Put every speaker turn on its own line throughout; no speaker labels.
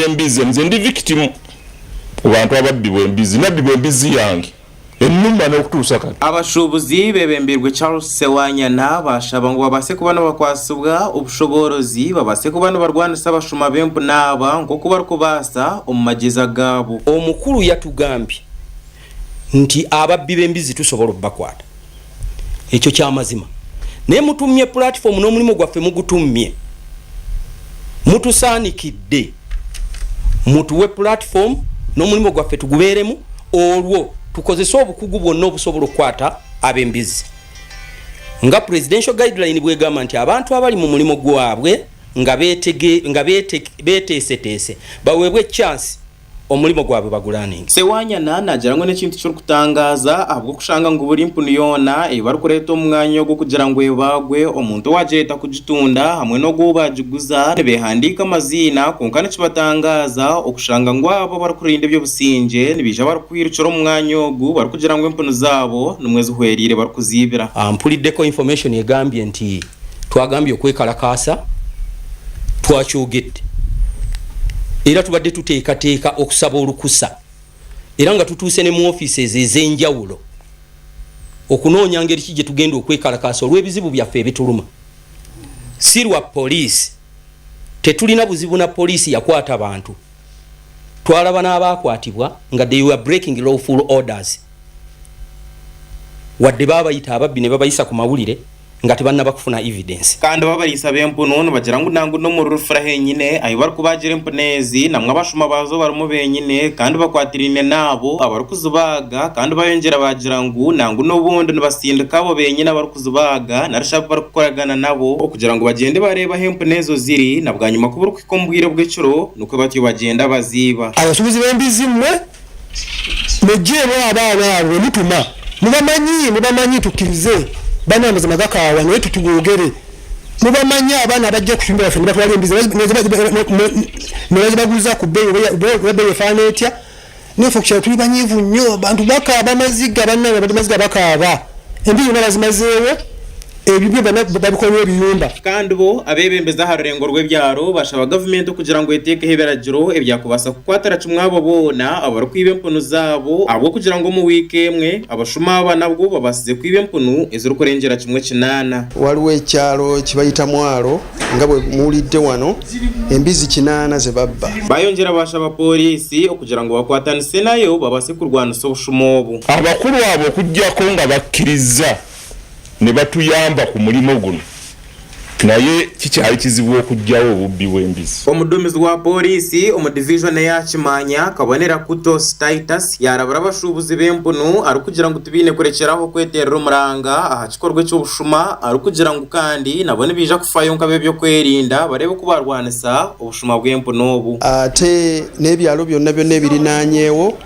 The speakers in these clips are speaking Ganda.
embizi nze ndi victim abantu ababbi bw'embizi nabbi bw'embizi yange enuma n'okutuusa kati.
Abashubuzi bebembirwe Charles Sewanyana bashaba ngo babase kubana bakwasubwa obushoborozi babase kubana barwanisa Obushuma Bwempunu naba ngo kuba rukubasa omumageza gabo.
Omukulu yatugambye nti ababbi b'embizi tusobola bakwata ekyo kyamazima naye mutumye platform n'omulimu gwaffe mugutumye mutusaanikidde mutuwe platform n'omulimu gwaffe tugubeeremu olwo tukozesa obukugu bwonna obusobola okukwata ab'embizi nga presidential guideline bwegamba nti abantu abali mu mulimu gwabwe nga beteeseteese baweebwe chance omulimo gwabwe bagulaninga.
Sewanyana nagirango n'ekintu ky'okutangaza ahabwo kushanga ngo buri mpunu yona ebari kureeta omwanya gwo kugira ngo ebagwe omuntu wajeta kugitunda hamwe no gubagiguza nebehandika amazina konka nikibatangaza okushanga ngo abo bari kurinda ebyobusinge nibija bari kwirukira omwanya ogwo bari kugira ngo empunu zabo n'omwezi hwerire bari kuzibira.
Mpuliddeko information egambye nti twagambye okwekalakaasa twakyogedde era tubadde tuteekateeka okusaba olukusa era nga tutuuse ne mu offices ez'enjawulo okunoonya ngeri ki gye tugenda okwekalakaasa olw'ebizibu byaffe ebituluma. Sirwa poliisi tetulina buzibu na poliisi yakwata bantu twalaba n'abaakwatibwa nga they were breaking lawful orders wadde babayita ababbi ne babayisa ku mawulire nga tebanaba kufuna evidence
kandi babalisa b'empunu bagira ngo nangu no mu rufura henyine ayo bari kubagira empunezi namwe abashuma bazo barimo benyine kandi bakwatirine nabo abari kuzubaga kandi bayongera bagira ngo nangu n'obundi nibasindika abo benyine abari kuzubaga narashaka bari kukoragana nabo okugira ngo bagende bareba hempunezo ziri nabwanyuma kubura kwikombwire bw'ekiro nuko batyo bagenda baziba.
Abasubizi b'embizi mmwe mujjebo abaabo mutuma mubamanyi tukirize bana mazima gakawa naye tutugogere mubamanya abana abajja kushimba bafe batwali embizi baguza ku beyo fanetya nefo kya tuli banyivu nnyo abantu bakaba maziga banna abantu maziga bakaba embizi nabazimazeewo ebibyo babikola ebiyumba
kandi bo abebembeza harurengo rw'ebyaro bashaba government kugira ngo eteke heberagiro ebyakubasa kukwatara kimwabo bona abari kwibe empunu zabo abo kugira ngo mu weekemwe abashuma abana bwo babasize kwibe empunu ezuru kurengera kimwe kinana.
Waliwo ekyalo kibayita mwalo nga bwe mulidde wano embizi kinana ze babba
bayongera bashaba poliisi okugira ngo bakwatanise nayo babase kurwanisa obushuma obu.
Abakulu abo okujjako nga bakkiriza ne batuyamba ku mulimo guno naye kikyali kizibu okujjawo obubbi bw'embizi.
Omuduumizi wa poliisi omu division eya Kimanya Kabonera Kutos Titus yarabura abashubuzi b'empunu ari kugira ngo tubine kurekeraho kweterera omuranga aha kikorwa cy'obushuma ari kugira ngo kandi nabone bija kufayo nkabe byo kwerinda barebe ko barwanisa obushuma bw'empunu obu.
Ate n'ebyalo byonna ebirinaanyeewo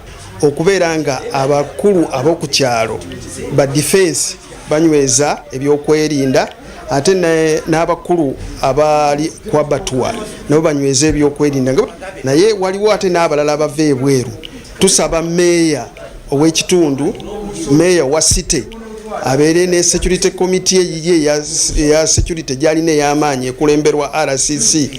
okubeera nga abakulu ab'oku kyalo ba defense banyweza ebyokwerinda ate n'abakulu abali kwa batwa nabo banyweza ebyokwerinda naye waliwo ate n'abalala abava ebweru. Tusaba meeya ow'ekitundu meeya wa city abeere ne security committee eyiye ya security gyalina ey'amaanyi ekulemberwa RCC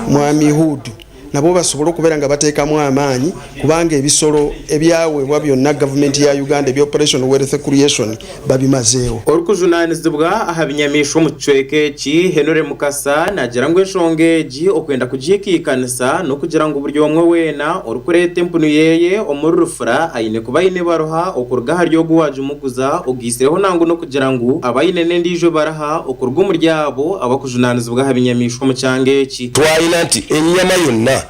Mwami Hudu nabo basobola okubeera nga bateekamu amaanyi kubanga ebisolo ebyaweebwa byonna gavumenti ya Uganda ebya Operation Wealth Creation babimazeewo.
Orukujunanizibwa aha binyamisho mu kicweka eki Henry Mukasa nagira ngo ensonga egi okwenda kugikiikanisa n'okugira ngo buri omwe weena orukureeta empunu yeye omuri rufura aine kuba aine baroha okuruga hari ogwaje umuguza ogisireho nangu n'okugira ngo abaine n'endijo baraha okuruga omuryabo abakujunanizibwa aha binyamisho mu kyanga eki.
Twalina nti ennyama yonna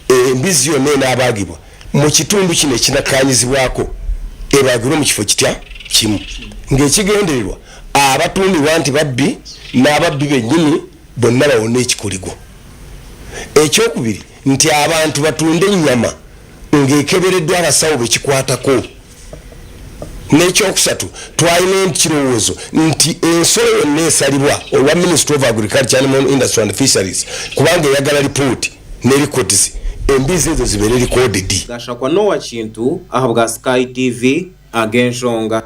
embizi yonna enaabagibwa mu kitundu kino ekinakanyizibwako ebagirwe mu kifo kitya kimu ng'ekigendererwa abatundibwa nti babbi n'ababbi bennyini bonna bawona ekikoligo. Ekyokubiri nti abantu batunde ennyama ng'ekebereddwa abasawo bekikwatako. N'ekyokusatu twalina ekirowoozo nti ensolo yonna esalibwa olwa Ministry of Agriculture, Animal Industry and Fisheries kubanga eyagala ripooti ne records embizi ezo zibeere recorded.
Gashakwa Nowa Kintu aha bwa Sky TV agenshonga.